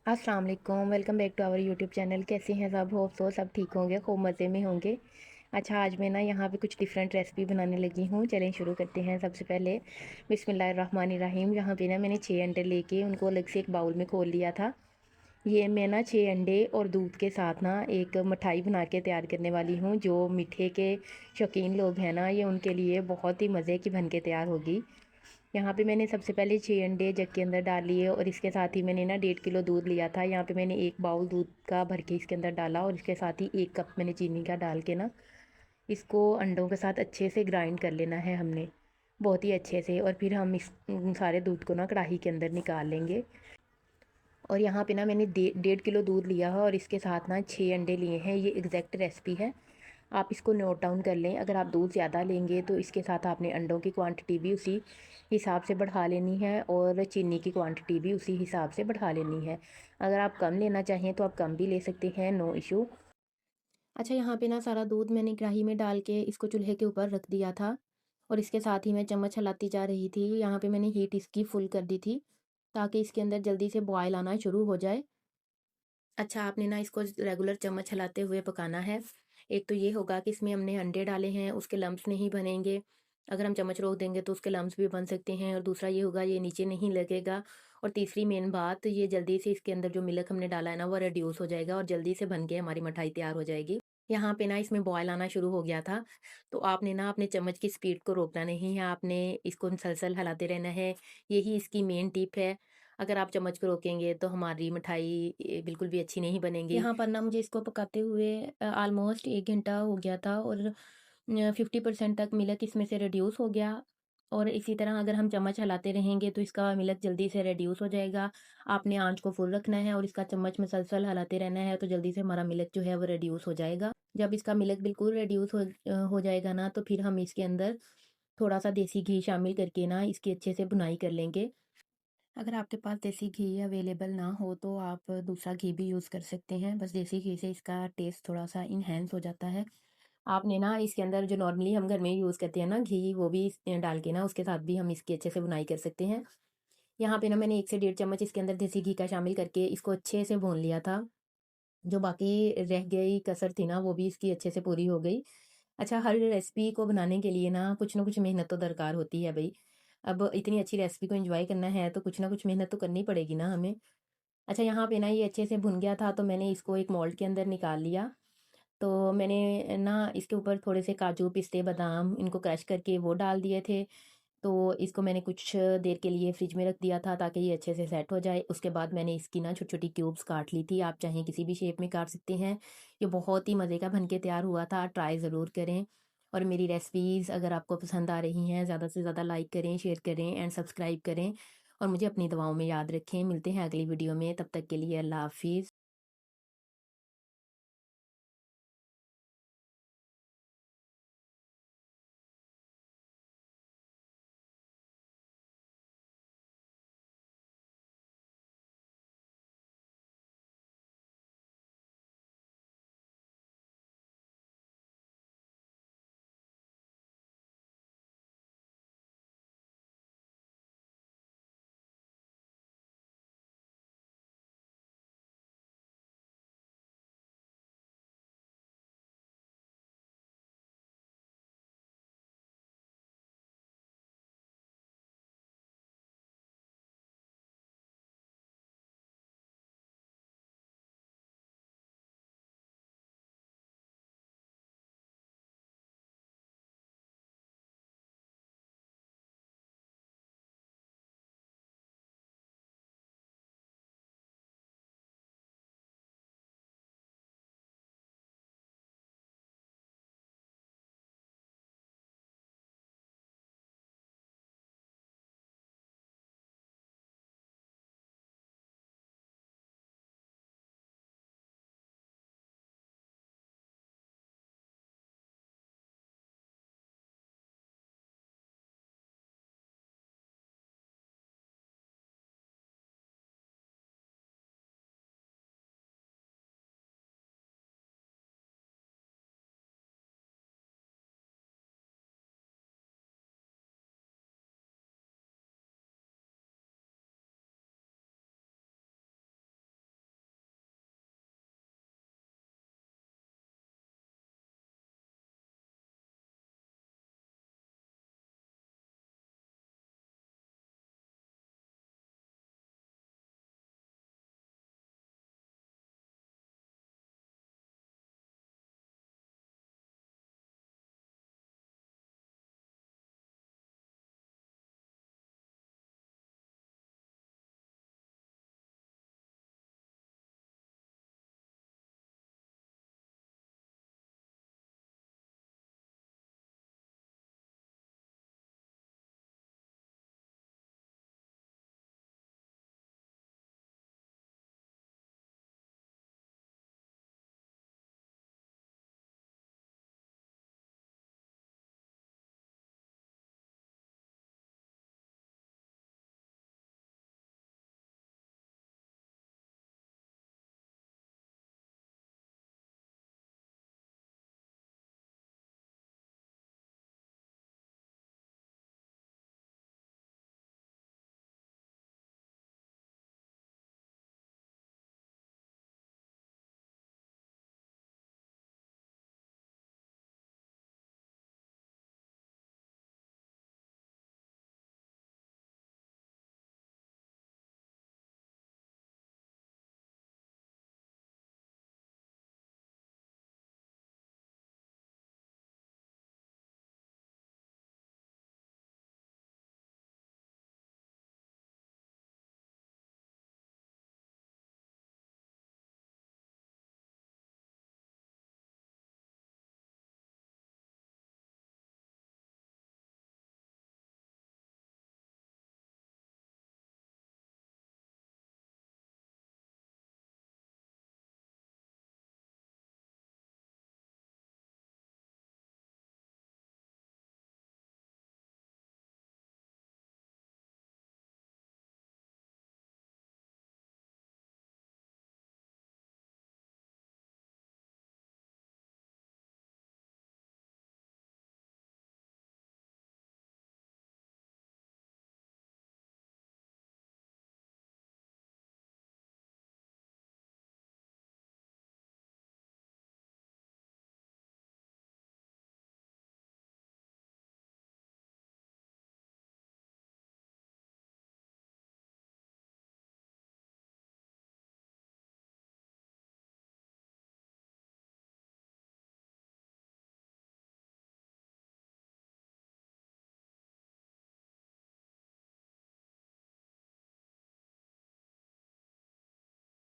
अस्सलाम वालेकुम, welcome back to our YouTube channel. कैसे हैं सब? होप सो सब ठीक होंगे, खूब मज़े में होंगे। अच्छा, आज मैं ना यहाँ पे कुछ डिफरेंट रेसिपी बनाने लगी हूँ। चलें शुरू करते हैं। सबसे पहले बिस्मिल्लाहिर्रहमानिर्रहीम। यहाँ पे ना मैंने 6 अंडे लेके उनको अलग से एक बाउल में खोल लिया था। ये मैं ना 6 अंडे और दूध के साथ ना एक मिठाई बना के तैयार करने वाली हूँ। जो मीठे के शौकीन लोग हैं ना, ये उनके लिए बहुत ही मज़े की बन के तैयार होगी। यहाँ पे मैंने सबसे पहले 6 अंडे जग के अंदर डाल लिए और इसके साथ ही मैंने ना 1.5 किलो दूध लिया था। यहाँ पे मैंने 1 बाउल दूध का भर के इसके अंदर डाला और इसके साथ ही 1 कप मैंने चीनी का डाल के ना इसको अंडों के साथ अच्छे से ग्राइंड कर लेना है हमने, बहुत ही अच्छे से। और फिर हम इस सारे दूध को ना कढ़ाई के अंदर निकाल लेंगे। और यहाँ पे ना मैंने 1.5 किलो दूध लिया है और इसके साथ ना 6 अंडे लिए हैं। ये एग्जैक्ट रेसिपी है, आप इसको नोट डाउन कर लें। अगर आप दूध ज़्यादा लेंगे तो इसके साथ आपने अंडों की क्वांटिटी भी उसी हिसाब से बढ़ा लेनी है और चीनी की क्वांटिटी भी उसी हिसाब से बढ़ा लेनी है। अगर आप कम लेना चाहें तो आप कम भी ले सकते हैं, नो इशू। अच्छा, यहाँ पे ना सारा दूध मैंने कढ़ाई में डाल के इसको चूल्हे के ऊपर रख दिया था और इसके साथ ही मैं चम्मच हिलाती जा रही थी। यहाँ पे मैंने हीट इसकी फुल कर दी थी ताकि इसके अंदर जल्दी से बॉयल आना शुरू हो जाए। अच्छा, आपने ना इसको रेगुलर चम्मच हिलाते हुए पकाना है। एक तो ये होगा कि इसमें हमने अंडे डाले हैं, उसके लम्प्स नहीं बनेंगे। अगर हम चम्मच रोक देंगे तो उसके लम्प्स भी बन सकते हैं। और दूसरा ये होगा, ये नीचे नहीं लगेगा। और तीसरी मेन बात, ये जल्दी से इसके अंदर जो मिल्क हमने डाला है ना, वो रिड्यूस हो जाएगा और जल्दी से बन के हमारी मिठाई तैयार हो जाएगी। यहाँ पे ना इसमें बॉयल आना शुरू हो गया था, तो आपने ना अपने चम्मच की स्पीड को रोकना नहीं है, आपने इसको मुसलसल हिलाते रहना है। यही इसकी मेन टिप है। अगर आप चम्मच को रोकेंगे तो हमारी मिठाई बिल्कुल भी अच्छी नहीं बनेगी। यहाँ पर ना मुझे इसको पकाते हुए ऑलमोस्ट 1 घंटा हो गया था और 50% तक मिल्क इसमें से रिड्यूस हो गया। और इसी तरह अगर हम चम्मच हिलाते रहेंगे तो इसका मिल्क जल्दी से रिड्यूस हो जाएगा। आपने आँच को फुल रखना है और इसका चम्मच मुसलसल हिलाते रहना है, तो जल्दी से हमारा मिल्क जो है वो रिड्यूस हो जाएगा। जब इसका मिल्क बिल्कुल रिड्यूस हो जाएगा ना, तो फिर हम इसके अंदर थोड़ा-सा देसी घी शामिल करके ना इसकी अच्छे से भुनाई कर लेंगे। अगर आपके पास देसी घी अवेलेबल ना हो तो आप दूसरा घी भी यूज़ कर सकते हैं। बस देसी घी से इसका टेस्ट थोड़ा-सा इन्हेंस हो जाता है। आपने ना इसके अंदर जो नॉर्मली हम घर में यूज़ करते हैं ना घी, वो भी डाल के ना उसके साथ भी हम इसकी अच्छे से बुनाई कर सकते हैं। यहाँ पे ना मैंने 1 से डेढ़ चम्मच इसके अंदर देसी घी का शामिल करके इसको अच्छे से भून लिया था। जो बाकी रह गई कसर थी ना, वो भी इसकी अच्छे से पूरी हो गई। अच्छा, हर रेसिपी को बनाने के लिए ना कुछ मेहनत तो दरकार होती है भई। अब इतनी अच्छी रेसिपी को एन्जॉय करना है तो कुछ ना कुछ मेहनत तो करनी पड़ेगी ना हमें। अच्छा, यहाँ पे ना ये अच्छे से भुन गया था तो मैंने इसको एक मोल्ड के अंदर निकाल लिया। तो मैंने ना इसके ऊपर थोड़े से काजू, पिस्ते, बादाम इनको क्रश करके वो डाल दिए थे। तो इसको मैंने कुछ देर के लिए फ्रिज में रख दिया था ताकि ये अच्छे से सेट हो जाए। उसके बाद मैंने इसकी ना छोटी-छोटी क्यूब्स काट ली थी। आप चाहें किसी भी शेप में काट सकते हैं। ये बहुत ही मज़े का बन के तैयार हुआ था, ट्राई ज़रूर करें। और मेरी रेसिपीज़ अगर आपको पसंद आ रही हैं, ज़्यादा से ज़्यादा लाइक करें, शेयर करें एंड सब्सक्राइब करें और मुझे अपनी दुआओं में याद रखें। मिलते हैं अगली वीडियो में, तब तक के लिए अल्लाह हाफ़िज़।